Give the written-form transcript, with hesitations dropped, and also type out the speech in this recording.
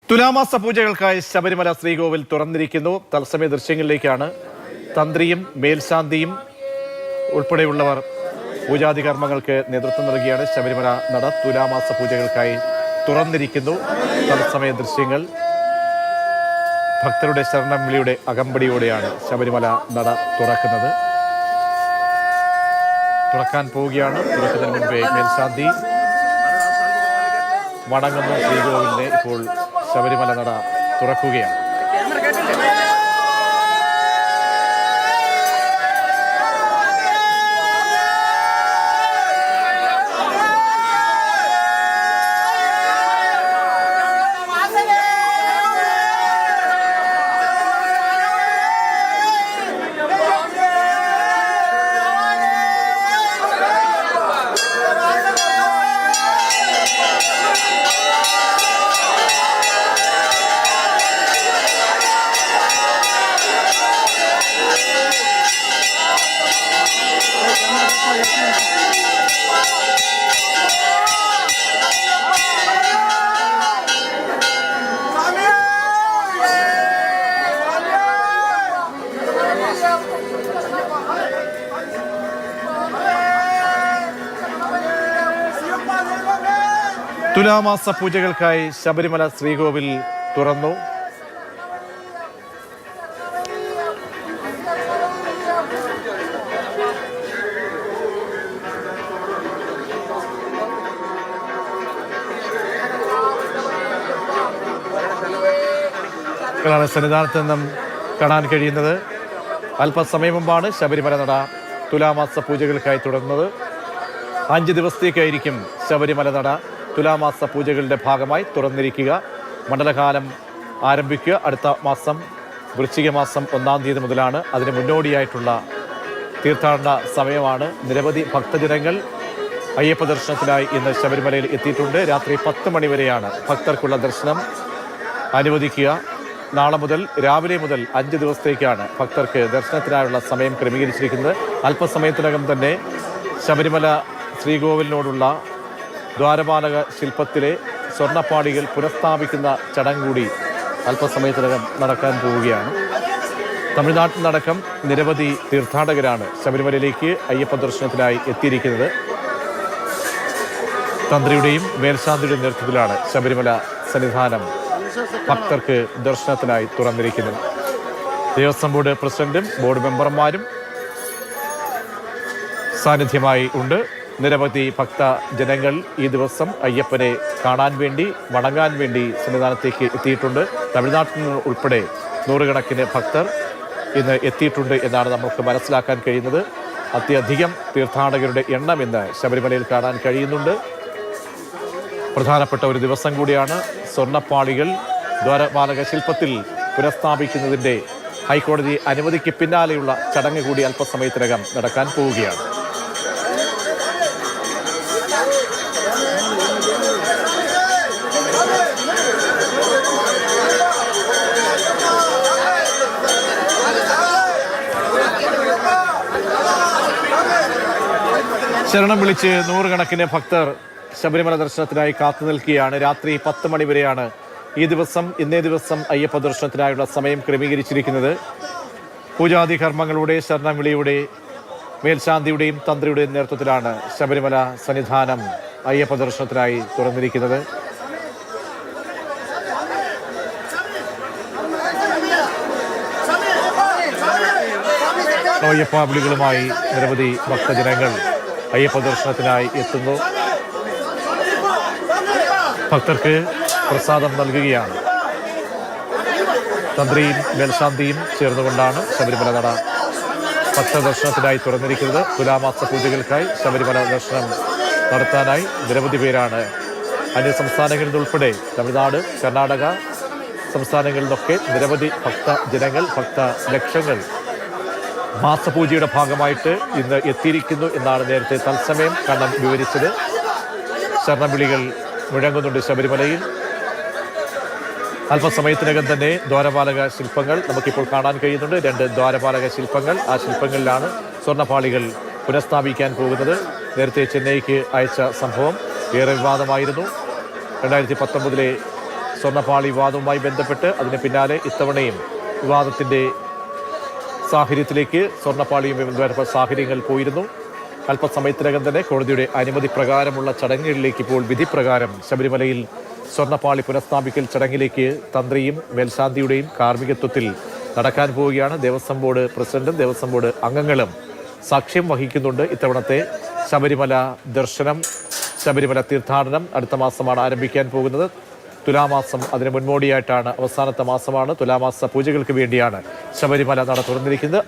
തുലാമാസ പൂജകൾക്കായി ശബരിമല ശ്രീകോവിൽ തുറന്നിരിക്കുന്നു. തത്സമയ ദൃശ്യങ്ങളിലേക്കാണ്. തന്ത്രിയും മേൽശാന്തിയും ഉൾപ്പെടെയുള്ളവർ പൂജാതി കർമ്മങ്ങൾക്ക് നേതൃത്വം നൽകുകയാണ്. ശബരിമല നട തുലാമാസ പൂജകൾക്കായി തുറന്നിരിക്കുന്നു. തത്സമയ ദൃശ്യങ്ങൾ. ഭക്തരുടെ ശരണം വിളിയുടെ അകമ്പടിയോടെയാണ് ശബരിമല നട തുറക്കുന്നത്. തുറക്കാൻ പോവുകയാണ്. തുറക്കുന്നതിന് മുൻപേ മേൽശാന്തി വണങ്ങുന്നു ശ്രീകോവിലിനെ. ഇപ്പോൾ ശബരിമല നട തുറക്കുകയാണ്. തുലാമാസ പൂജകൾക്കായി ശബരിമല ശ്രീകോവിൽ തുറന്നു. സന്നിധാനത്ത് നിന്നും കാണാൻ കഴിയുന്നത്. അല്പസമയം മുമ്പാണ് ശബരിമല നട തുലാമാസ പൂജകൾക്കായി തുടങ്ങുന്നത്. 5 ദിവസത്തേക്കായിരിക്കും ശബരിമല നട തുലാമാസ പൂജകളുടെ ഭാഗമായി തുറന്നിരിക്കുക. മണ്ഡലകാലം ആരംഭിക്കുക അടുത്ത മാസം വൃശ്ചിക മാസം 1-ാം തീയതി മുതലാണ്. അതിന് മുന്നോടിയായിട്ടുള്ള തീർത്ഥാടന സമയമാണ്. നിരവധി ഭക്തജനങ്ങൾ അയ്യപ്പ ദർശനത്തിനായി ഇന്ന് ശബരിമലയിൽ എത്തിയിട്ടുണ്ട്. രാത്രി 10 മണി വരെയാണ് ഭക്തർക്കുള്ള ദർശനം അനുവദിക്കുക. നാളെ മുതൽ രാവിലെ മുതൽ 5 ദിവസത്തേക്കാണ് ഭക്തർക്ക് ദർശനത്തിനായുള്ള സമയം ക്രമീകരിച്ചിരിക്കുന്നത്. അല്പസമയത്തിനകം തന്നെ ശബരിമല ശ്രീകോവിലിനോടുള്ള ദ്വാരപാലക ശില്പത്തിലെ സ്വർണ്ണപ്പാളികൾ പുനഃസ്ഥാപിക്കുന്ന ചടങ്ങ് കൂടി അല്പസമയത്തിനകം നടക്കാൻ പോവുകയാണ്. തമിഴ്നാട്ടിൽ നിന്നടക്കം നിരവധി തീർത്ഥാടകരാണ് ശബരിമലയിലേക്ക് അയ്യപ്പ ദർശനത്തിനായി എത്തിയിരിക്കുന്നത്. തന്ത്രിയുടെയും മേൽശാന്തിയുടെയും നേതൃത്വത്തിലാണ് ശബരിമല സന്നിധാനം ഭക്തർക്ക് ദർശനത്തിനായി തുറന്നിരിക്കുന്നത്. ദേവസ്വം ബോർഡ് പ്രസിഡന്റും ബോർഡ് മെമ്പർമാരും സാന്നിധ്യമായി ഉണ്ട്. നിരവധി ഭക്തജനങ്ങൾ ഈ ദിവസം അയ്യപ്പനെ കാണാൻ വേണ്ടി വണങ്ങാൻ വേണ്ടി സന്നിധാനത്തേക്ക് എത്തിയിട്ടുണ്ട്. തമിഴ്നാട്ടിൽ നിന്ന് ഉൾപ്പെടെ നൂറുകണക്കിന് ഭക്തർ ഇന്ന് എത്തിയിട്ടുണ്ട് എന്നാണ് നമുക്ക് മനസ്സിലാക്കാൻ കഴിയുന്നത്. അത്യധികം തീർത്ഥാടകരുടെ എണ്ണം ഇന്ന് ശബരിമലയിൽ കാണാൻ കഴിയുന്നുണ്ട്. പ്രധാനപ്പെട്ട ഒരു ദിവസം കൂടിയാണ്. സ്വർണ്ണപ്പാളികൾ ദ്വാരപാലക ശില്പത്തിൽ പുനഃസ്ഥാപിക്കുന്നതിൻ്റെ ഹൈക്കോടതി അനുമതിക്ക് പിന്നാലെയുള്ള ചടങ്ങ് കൂടി അല്പസമയത്തിനകം നടക്കാൻ പോവുകയാണ്. ശരണം വിളിച്ച് നൂറുകണക്കിന് ഭക്തർ ശബരിമല ദർശനത്തിനായി കാത്തു നിൽക്കുകയാണ്. രാത്രി 10 മണി വരെയാണ് ഇന്നേ ദിവസം അയ്യപ്പ ദർശനത്തിനായുള്ള സമയം ക്രമീകരിച്ചിരിക്കുന്നത്. പൂജാതി കർമ്മങ്ങളുടെ ശരണം വിളിയുടെ മേൽശാന്തിയുടെയും തന്ത്രിയുടെയും നേതൃത്വത്തിലാണ് ശബരിമല സന്നിധാനം അയ്യപ്പ ദർശനത്തിനായി തുറന്നിരിക്കുന്നത്. അയ്യപ്പ വിളികളുമായി നിരവധി ഭക്തജനങ്ങൾ അയ്യപ്പ ദർശനത്തിനായി എത്തുന്നു. ഭക്തർക്ക് പ്രസാദം നൽകുകയാണ്. തന്ത്രിയും മേൽശാന്തിയും ചേർന്നുകൊണ്ടാണ് ശബരിമല നട ഭക്തദർശനത്തിനായി തുറന്നിരിക്കുന്നത്. തുലാമാസ പൂജകൾക്കായി ശബരിമല ദർശനം നടത്താനായി നിരവധി പേരാണ് അന്യ സംസ്ഥാനങ്ങളിൽ നിന്നുൾപ്പെടെ തമിഴ്നാട്, കർണാടക സംസ്ഥാനങ്ങളിൽ നിന്നൊക്കെ നിരവധി ഭക്തജനങ്ങൾ ഭക്തലക്ഷങ്ങൾ മാസപൂജയുടെ ഭാഗമായിട്ട് ഇന്ന് എത്തിയിരിക്കുന്നു എന്നാണ് നേരത്തെ തത്സമയം കണ്ണൻ വിവരിച്ചത്. ശരണവിളികൾ മുഴങ്ങുന്നുണ്ട് ശബരിമലയിൽ. അല്പസമയത്തിനകം തന്നെ ദ്വാരപാലക ശില്പങ്ങൾ നമുക്കിപ്പോൾ കാണാൻ കഴിയുന്നുണ്ട്. 2 ദ്വാരപാലക ശില്പങ്ങൾ. ആ ശില്പങ്ങളിലാണ് സ്വർണ്ണപ്പാളികൾ പുനഃസ്ഥാപിക്കാൻ പോകുന്നത്. നേരത്തെ ചെന്നൈക്ക് അയച്ച സംഭവം ഏറെ വിവാദമായിരുന്നു. 2019 സ്വർണ്ണപ്പാളി വിവാദവുമായി ബന്ധപ്പെട്ട് അതിന് പിന്നാലെ ഇത്തവണയും വിവാദത്തിൻ്റെ സാഹചര്യത്തിലേക്ക് സ്വർണ്ണപ്പാളിയും ബന്ധപ്പെട്ട സാഹചര്യങ്ങൾ പോയിരുന്നു. അല്പസമയത്തിനകം തന്നെ കോടതിയുടെ അനുമതി പ്രകാരമുള്ള ചടങ്ങുകളിലേക്ക് ഇപ്പോൾ വിധി പ്രകാരം ശബരിമലയിൽ സ്വർണ്ണപ്പാളി പുനഃസ്ഥാപിക്കൽ ചടങ്ങിലേക്ക് തന്ത്രിയും മേൽശാന്തിയുടെയും കാർമ്മികത്വത്തിൽ നടക്കാൻ പോവുകയാണ്. ദേവസ്വം ബോർഡ് പ്രസിഡന്റും ദേവസ്വം ബോർഡ് അംഗങ്ങളും സാക്ഷ്യം വഹിക്കുന്നുണ്ട്. ഇത്തവണത്തെ ശബരിമല ദർശനം, ശബരിമല തീർത്ഥാടനം അടുത്ത മാസമാണ് ആരംഭിക്കാൻ പോകുന്നത്. തുലാമാസം അതിന് മുന്നോടിയായിട്ടാണ്, അവസാനത്തെ മാസമാണ്. തുലാമാസ പൂജകൾക്ക് വേണ്ടിയാണ് ശബരിമല നട തുറന്നിരിക്കുന്നത്.